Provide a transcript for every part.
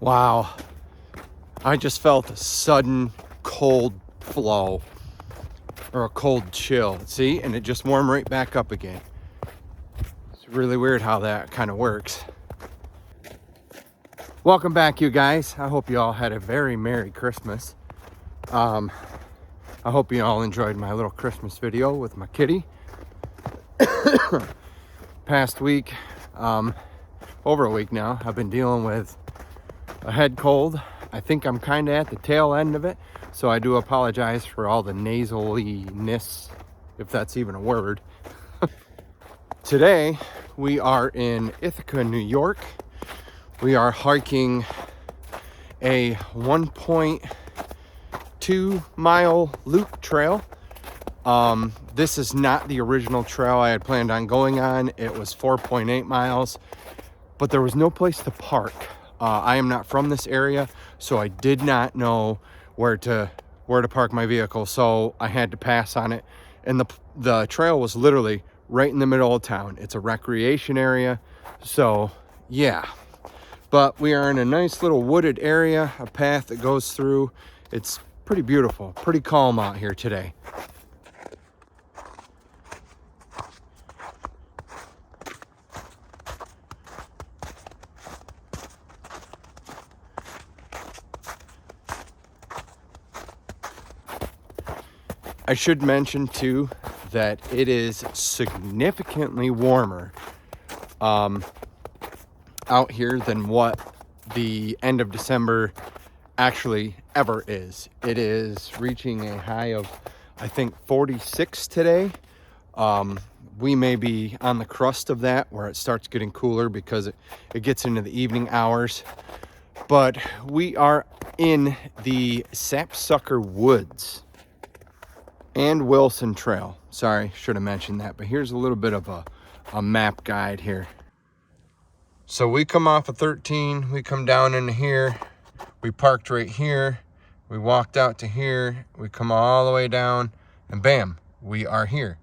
Wow, I just felt a sudden cold flow or a cold chill. See, and it just warmed right back up again. It's really weird how that kind of works. Welcome back, you guys. I hope you all had a very Merry Christmas. I hope you all enjoyed my little Christmas video with my kitty. Past week, over a week now, I've been dealing with a head cold. I think I'm kind of at the tail end of it, so I do apologize for all the nasaliness, if that's even a word. Today, we are in Ithaca, New York. We are hiking a 1.2 mile loop trail. This is not the original trail I had planned on going on. It was 4.8 miles, but there was no place to park. I am not from this area, so I did not know where to park my vehicle, so I had to pass on it. And the trail was literally right in the middle of town. It's a recreation area, so yeah. But we are in a nice little wooded area, a path that goes through. It's pretty beautiful, pretty calm out here today. I should mention too that it is significantly warmer out here than what the end of December actually ever is. It is reaching a high of, I think, 46 today. We may be on the crust of that where it starts getting cooler because it gets into the evening hours. But we are in the Sapsucker Woods and Wilson Trail. Sorry, should have mentioned that, but here's a little bit of a map guide here. So we come off of 13, we come down into here, we parked right here, we walked out to here, we come all the way down, and bam, we are here.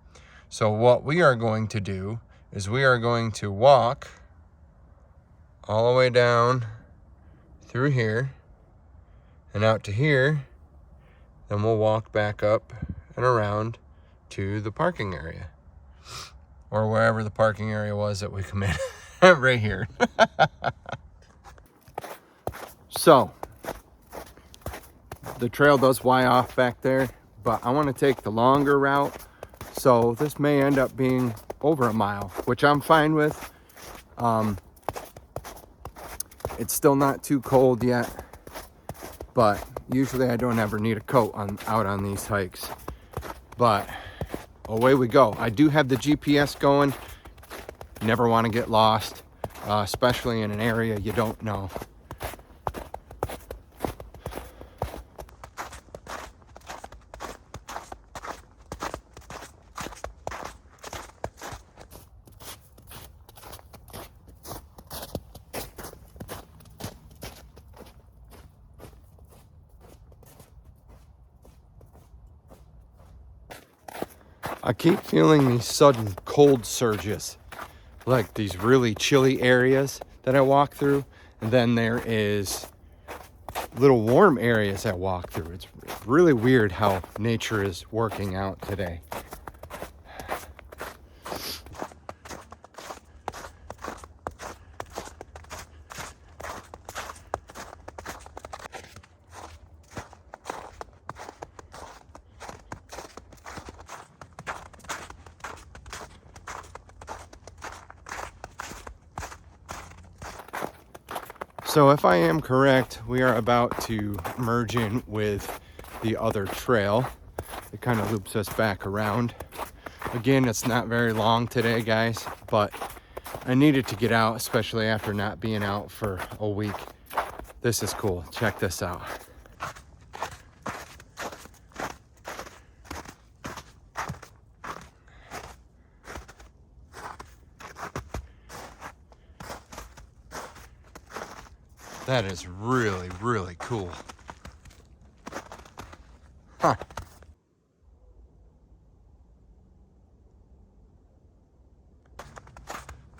So what we are going to do is we are going to walk all the way down through here and out to here, then we'll walk back up and around to the parking area, or wherever the parking area was that we come in. Right here. So the trail does Y off back there, but I want to take the longer route, so this may end up being over a mile, which I'm fine with. It's still not too cold yet, but usually I don't ever need a coat out on these hikes. But away we go. I do have the GPS going. Never want to get lost, especially in an area you don't know. I keep feeling these sudden cold surges, like these really chilly areas that I walk through, and then there is little warm areas I walk through. It's really weird how nature is working out today. So if I am correct, we are about to merge in with the other trail. It kind of loops us back around. Again, it's not very long today, guys, but I needed to get out, especially after not being out for a week. This is cool. Check this out. That is really, really cool. Huh.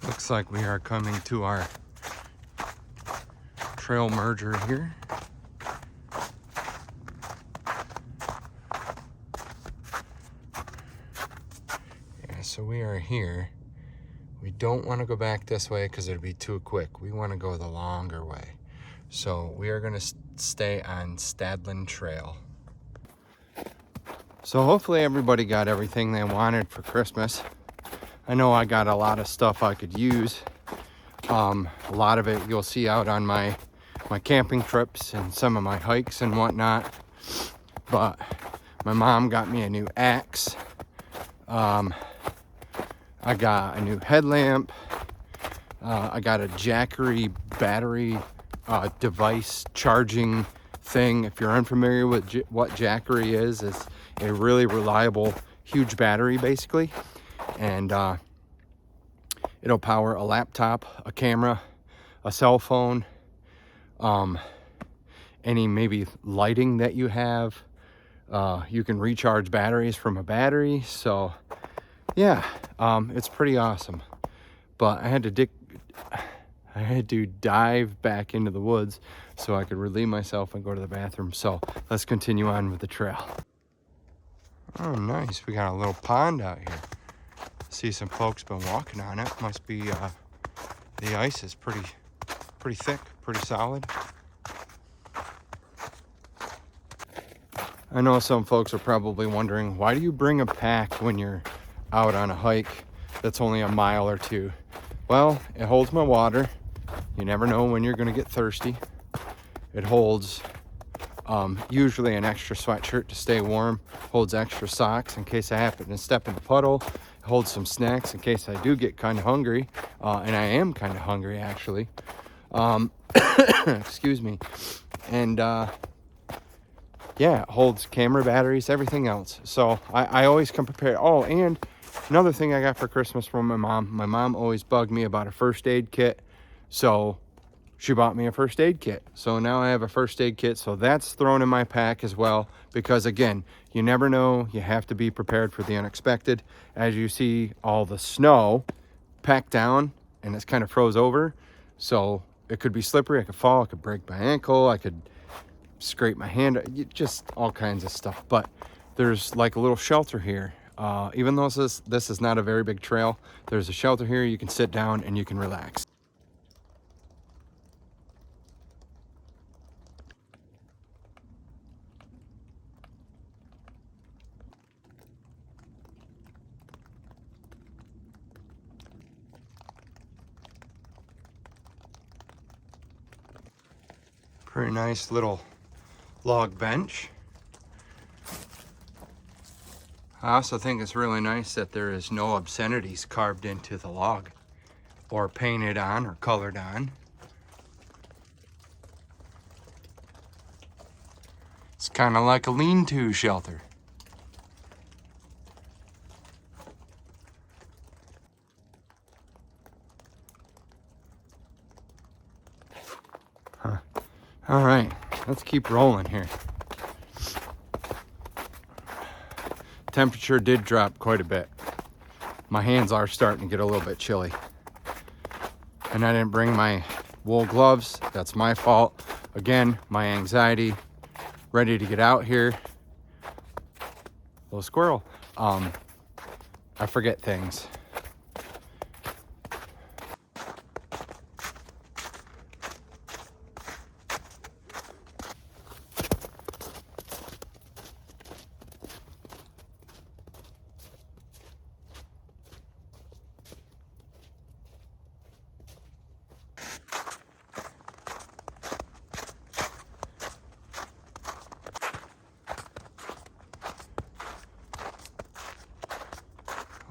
Looks like we are coming to our trail merger here. Yeah, so we are here. We don't want to go back this way because it'd be too quick. We want to go the longer way. So we are going to stay on Stadland Trail. So hopefully everybody got everything they wanted for Christmas. I know I got a lot of stuff I could use. A lot of it you'll see out on my camping trips and some of my hikes and whatnot. But my mom got me a new axe. I got a new headlamp. I got a Jackery battery device charging thing. If you're unfamiliar with what Jackery is, it's a really reliable, huge battery basically. And it'll power a laptop, a camera, a cell phone, any maybe lighting that you have. You can recharge batteries from a battery. So yeah, it's pretty awesome. But I had to dive back into the woods so I could relieve myself and go to the bathroom. So let's continue on with the trail. Oh, nice. We got a little pond out here. See some folks been walking on it. Must be the ice is pretty thick, pretty solid. I know some folks are probably wondering, why do you bring a pack when you're out on a hike that's only a mile or two? Well, it holds my water. You never know when you're going to get thirsty. It holds usually an extra sweatshirt to stay warm. Holds extra socks in case I happen to step in a puddle. It holds some snacks in case I do get kind of hungry. And I am kind of hungry, actually. Excuse me. And yeah, it holds camera batteries, everything else. So I always come prepared. Oh, and another thing I got for Christmas from my mom. My mom always bugged me about a first aid kit. So she bought me a first aid kit. So now I have a first aid kit. So that's thrown in my pack as well. Because again, you never know. You have to be prepared for the unexpected. As you see all the snow packed down and it's kind of froze over. So it could be slippery. I could fall. I could break my ankle. I could scrape my hand. Just all kinds of stuff. But there's like a little shelter here. Even though this is not a very big trail, there's a shelter here. You can sit down and you can relax. Pretty nice little log bench. I also think it's really nice that there is no obscenities carved into the log or painted on or colored on. It's kind of like a lean-to shelter. Huh. All right, let's keep rolling here. Temperature did drop quite a bit. My hands are starting to get a little bit chilly. And I didn't bring my wool gloves. That's my fault. Again, my anxiety. Ready to get out here. Little squirrel. I forget things.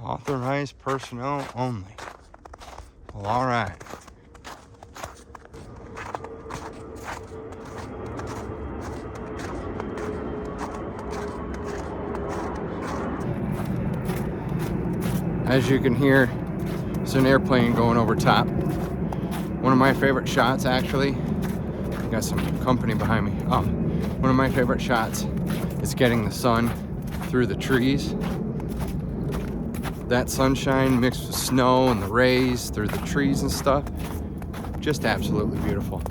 Authorized personnel only. Well, all right. As you can hear, it's an airplane going over top. One of my favorite shots, actually. Got some company behind me. One of my favorite shots is getting the sun through the trees. That sunshine mixed with snow and the rays through the trees and stuff, just absolutely beautiful.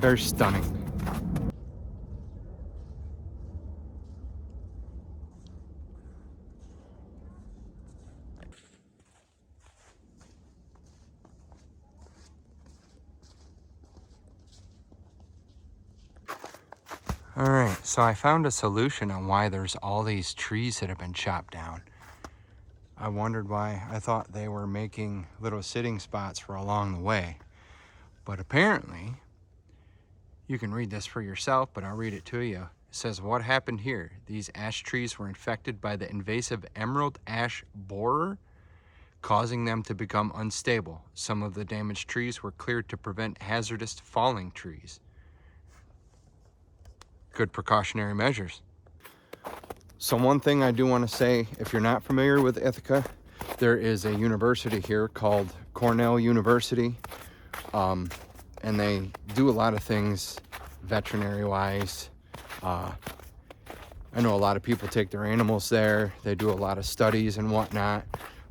Very stunning. All right, so I found a solution on why there's all these trees that have been chopped down. I wondered why. I thought they were making little sitting spots for along the way. But apparently, you can read this for yourself, but I'll read it to you. It says, what happened here? These ash trees were infected by the invasive emerald ash borer, causing them to become unstable. Some of the damaged trees were cleared to prevent hazardous falling trees. Good precautionary measures. So one thing I do want to say, if you're not familiar with Ithaca, there is a university here called Cornell University. And they do a lot of things veterinary wise. I know a lot of people take their animals there. They do a lot of studies and whatnot.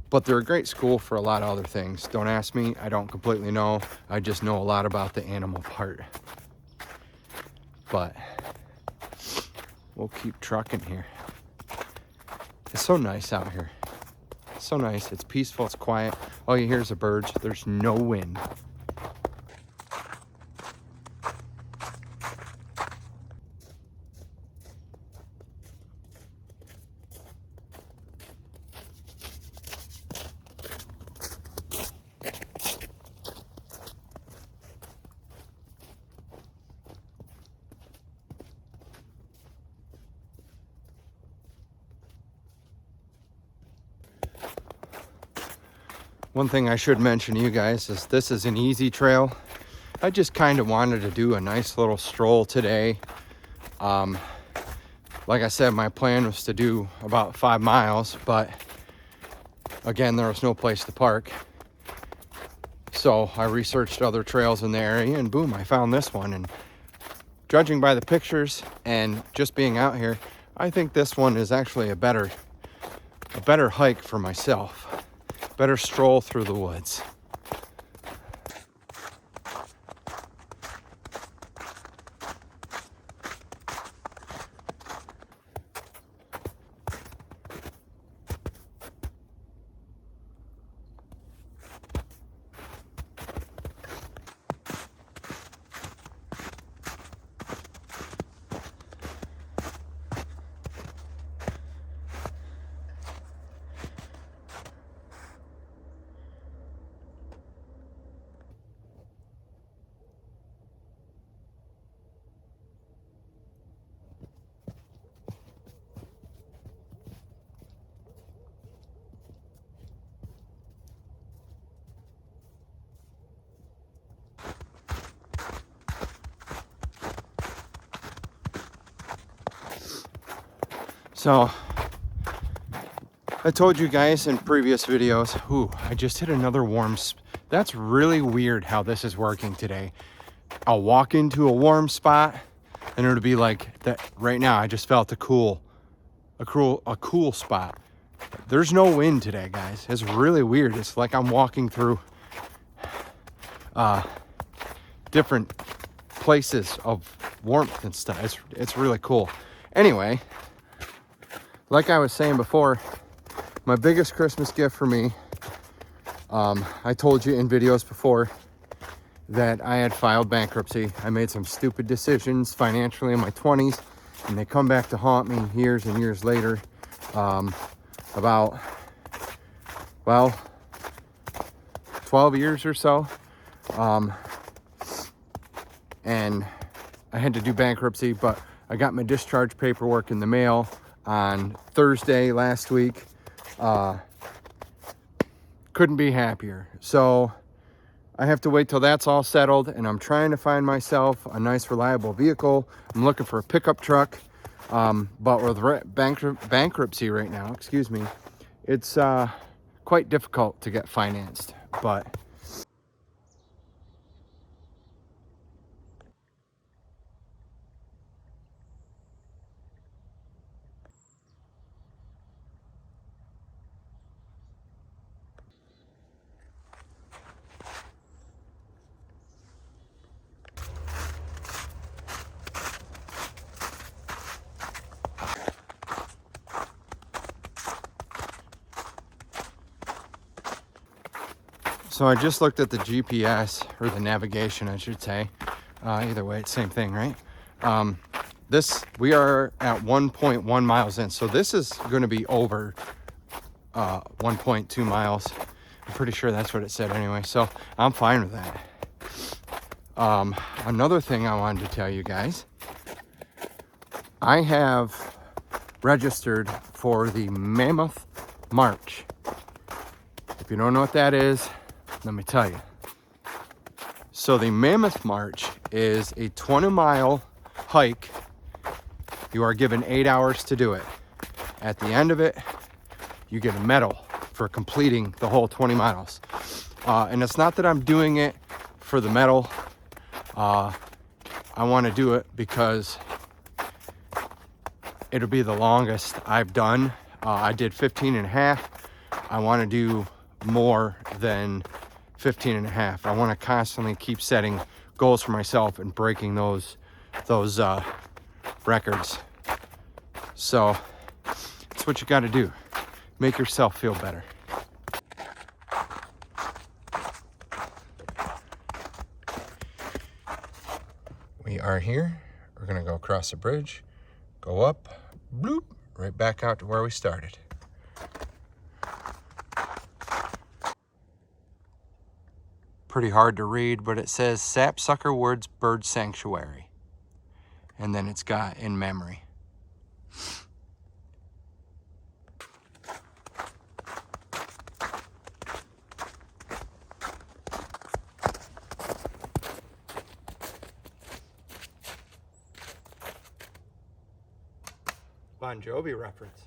But they're a great school for a lot of other things. Don't ask me, I don't completely know. I just know a lot about the animal part. But we'll keep trucking here. It's so nice out here. It's so nice. It's peaceful. It's quiet. All you hear is the birds. There's no wind. One thing I should mention to you guys is this is an easy trail. I just kind of wanted to do a nice little stroll today. Like I said, my plan was to do about 5 miles, but again, there was no place to park. So I researched other trails in the area and boom, I found this one. And judging by the pictures and just being out here, I think this one is actually a better hike for myself. Better stroll through the woods. So I told you guys in previous videos, I just hit another that's really weird how this is working today. I'll walk into a warm spot and it'll be like that. Right now I just felt a cool spot. There's no wind today, guys. It's really weird. It's like I'm walking through different places of warmth and stuff. It's really cool. Anyway, like I was saying before, my biggest Christmas gift for me, I told you in videos before that I had filed bankruptcy. I made some stupid decisions financially in my 20s, and they come back to haunt me years and years later. About, well, 12 years or so. And I had to do bankruptcy, but I got my discharge paperwork in the mail on Thursday last week. Couldn't be happier. So I have to wait till that's all settled, and I'm trying to find myself a nice reliable vehicle. I'm looking for a pickup truck, but with bankruptcy right now, it's quite difficult to get financed. But So I just looked at the GPS, or the navigation, I should say. Either way, it's same thing, right? We are at 1.1 miles in, so this is going to be over 1.2 miles. I'm pretty sure that's what it said anyway, so I'm fine with that. Another thing I wanted to tell you guys, I have registered for the Mammoth March. If you don't know what that is, let me tell you. So the Mammoth March is a 20-mile hike. You are given 8 hours to do it. At the end of it, you get a medal for completing the whole 20 miles. And it's not that I'm doing it for the medal. I want to do it because it'll be the longest I've done. I did 15 and a half. I want to do more than 15 and a half. I want to constantly keep setting goals for myself and breaking those records. So that's what you got to do. Make yourself feel better. We are here. We're gonna go across the bridge, go up, bloop, right back out to where we started. Pretty hard to read, but it says Sapsucker Woods Bird Sanctuary. And then it's got in memory. Bon Jovi reference.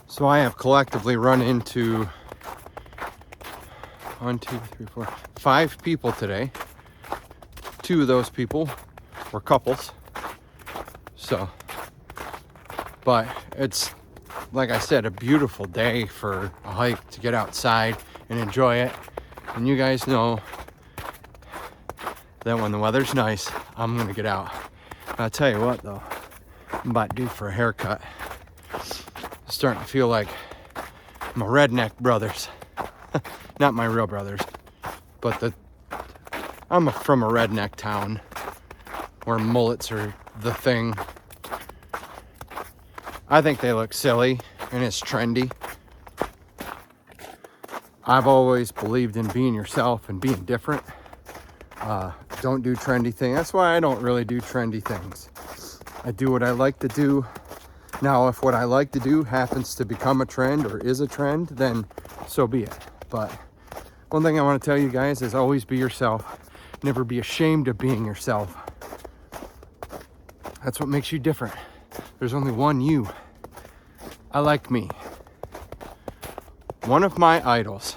So I have collectively run into 5 people today. 2 of those people were couples. So, but it's, like I said, a beautiful day for a hike, to get outside and enjoy it. And you guys know that when the weather's nice, I'm gonna get out. I'll tell you what though, I'm about due for a haircut. Starting to feel like my redneck brothers. Not my real brothers, but I'm from a redneck town where mullets are the thing. I think they look silly and it's trendy. I've always believed in being yourself and being different. Don't do trendy things. That's why I don't really do trendy things. I do what I like to do. Now, if what I like to do happens to become a trend or is a trend, then so be it. But one thing I want to tell you guys is always be yourself. Never be ashamed of being yourself. That's what makes you different. There's only one you. I like me. One of my idols.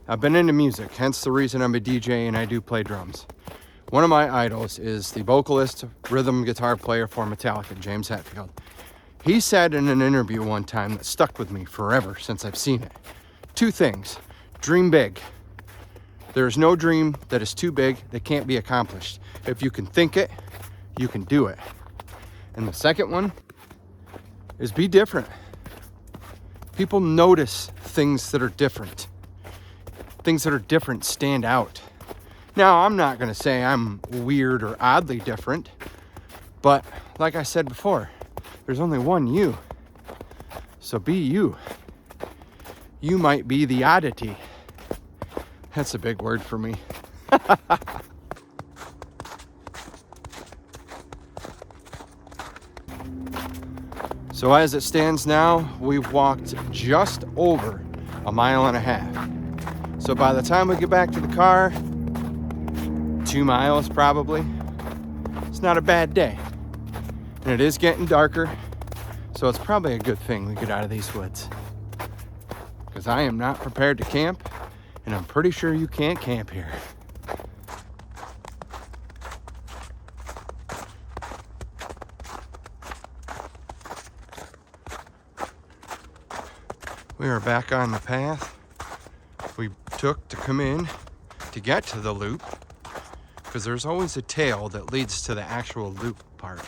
I've been into music, hence the reason I'm a DJ and I do play drums. One of my idols is the vocalist, rhythm guitar player for Metallica, James Hetfield. He said in an interview one time that stuck with me forever since I've seen it. 2 things. Dream big. There is no dream that is too big that can't be accomplished. If you can think it, you can do it. And the second one is be different. People notice things that are different. Things that are different stand out. Now, I'm not going to say I'm weird or oddly different, but like I said before, there's only one you. So be you. You might be the oddity. That's a big word for me. So as it stands now, we've walked just over 1.5 miles. So by the time we get back to the car, 2 miles probably. It's not a bad day. And it is getting darker, so it's probably a good thing we get out of these woods. Because I am not prepared to camp, and I'm pretty sure you can't camp here. We are back on the path we took to come in to get to the loop, because there's always a tail that leads to the actual loop part.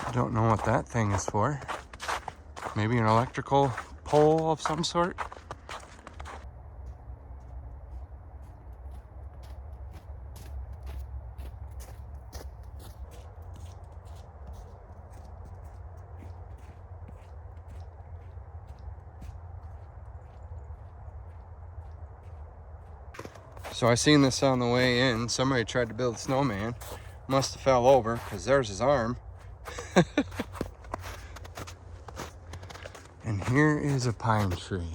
I don't know what that thing is for. Maybe an electrical pole of some sort. So I seen this on the way in. Somebody tried to build a snowman. Must have fell over, because there's his arm. And here is a pine tree.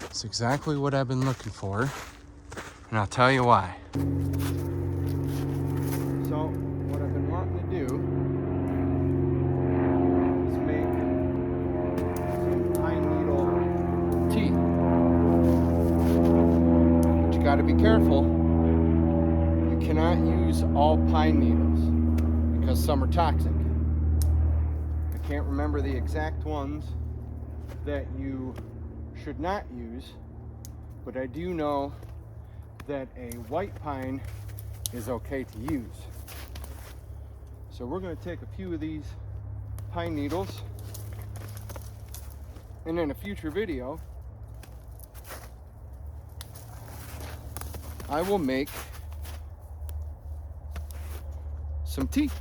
It's exactly what I've been looking for. And I'll tell you why. So what I've been wanting to do is make some pine needle tea. But you gotta be careful. You cannot use all pine needles because some are toxic. I can't remember the exact ones that you should not use, but I do know that a white pine is okay to use. So we're going to take a few of these pine needles, and in a future video I will make some tea.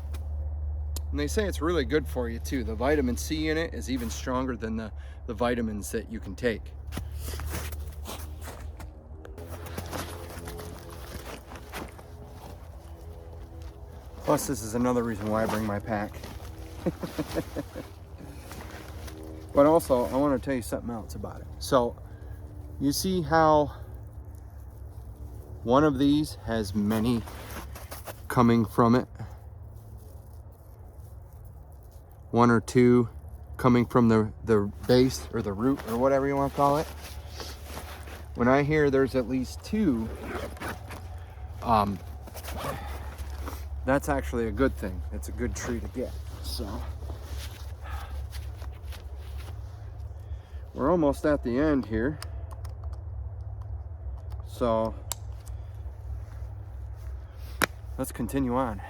And they say it's really good for you too. The vitamin C in it is even stronger than the vitamins that you can take. Plus, this is another reason why I bring my pack. But also, I want to tell you something else about it. So, you see how one of these has many coming from it? One or two coming from the base or the root or whatever you want to call it. When I hear there's at least 2, that's actually a good thing. It's a good tree to get. So we're almost at the end here. So let's continue on.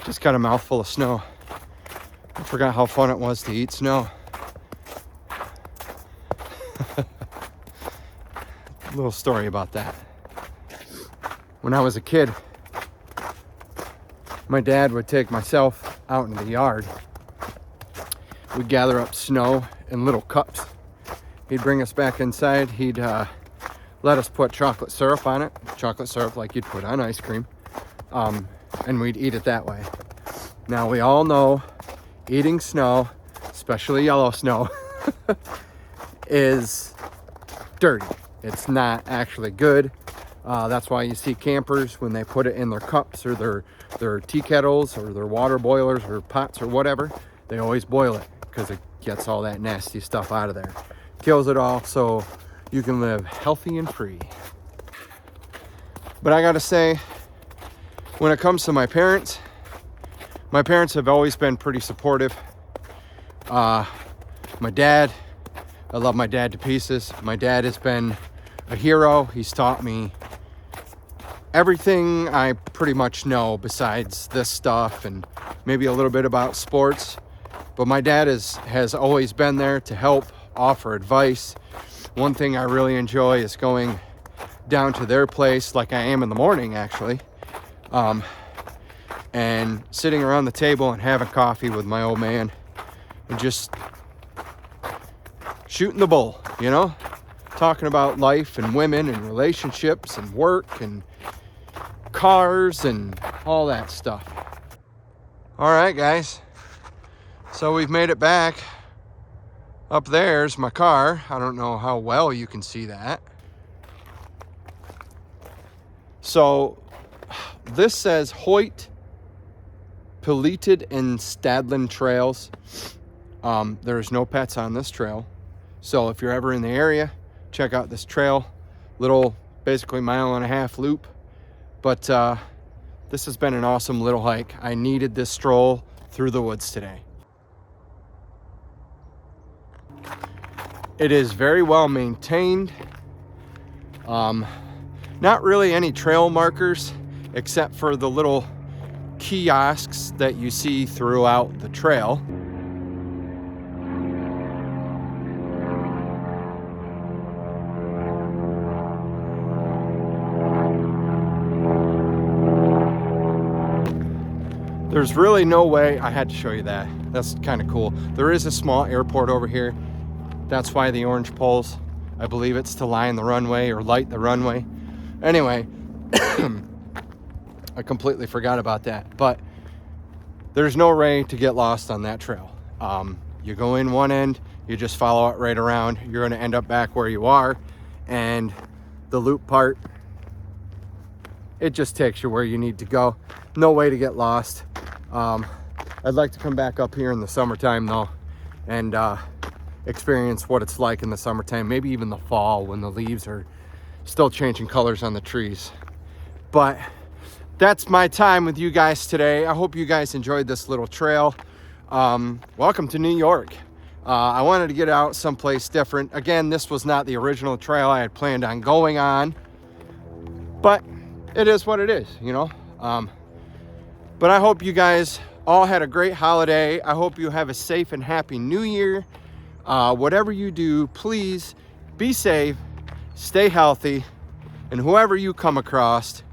Just got a mouthful of snow. I forgot how fun it was to eat snow. Little story about that. When I was a kid, my dad would take myself out in the yard. We'd gather up snow in little cups. He'd bring us back inside. He'd let us put chocolate syrup on it. Chocolate syrup like you'd put on ice cream. And we'd eat it that way. Now we all know eating snow, especially yellow snow, is dirty. It's not actually good. That's why you see campers, when they put it in their cups or their tea kettles or their water boilers or pots or whatever, they always boil it because it gets all that nasty stuff out of there. Kills it all so you can live healthy and free. But I gotta say, when it comes to my parents have always been pretty supportive. My dad, I love my dad to pieces. My dad has been a hero. He's taught me everything I pretty much know besides this stuff and maybe a little bit about sports. But my dad has always been there to help, offer advice. One thing I really enjoy is going down to their place, like I am in the morning actually, and sitting around the table and having coffee with my old man and just shooting the bull, you know, talking about life and women and relationships and work and cars and all that stuff. All right, guys, so we've made it back. Up there's my car. I don't know how well you can see that. So this says Hoyt, Pileated and Stadland Trails. There's no pets on this trail. So if you're ever in the area, check out this trail. Little, basically 1.5 mile loop. But this has been an awesome little hike. I needed this stroll through the woods today. It is very well maintained. Not really any trail markers except for the little kiosks that you see throughout the trail. There's really no way, I had to show you that. That's kind of cool. There is a small airport over here. That's why the orange poles. I believe it's to line the runway or light the runway. Anyway, I completely forgot about that. But there's no way to get lost on that trail. You go in one end, you just follow it right around. You're gonna end up back where you are. And the loop part, it just takes you where you need to go. No way to get lost. I'd like to come back up here in the summertime though and experience what it's like in the summertime, maybe even the fall when the leaves are still changing colors on the trees. But that's my time with you guys today. I hope you guys enjoyed this little trail. Welcome to New York. I wanted to get out someplace different. Again, this was not the original trail I had planned on going on, but it is what it is, you know. But I hope you guys all had a great holiday. I hope you have a safe and happy new year. Whatever you do, please be safe, stay healthy, and whoever you come across,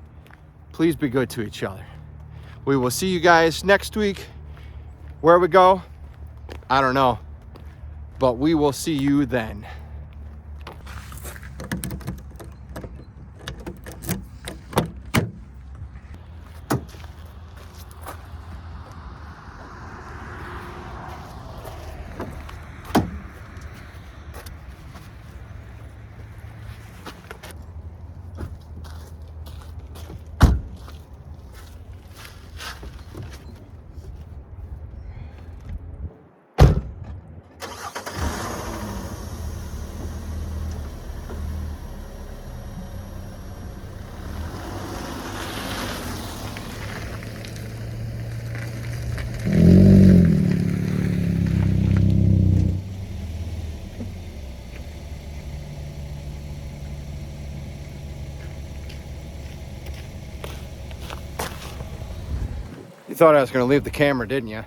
please be good to each other. We will see you guys next week. Where we go, I don't know, but we will see you then. You thought I was going to leave the camera, didn't you?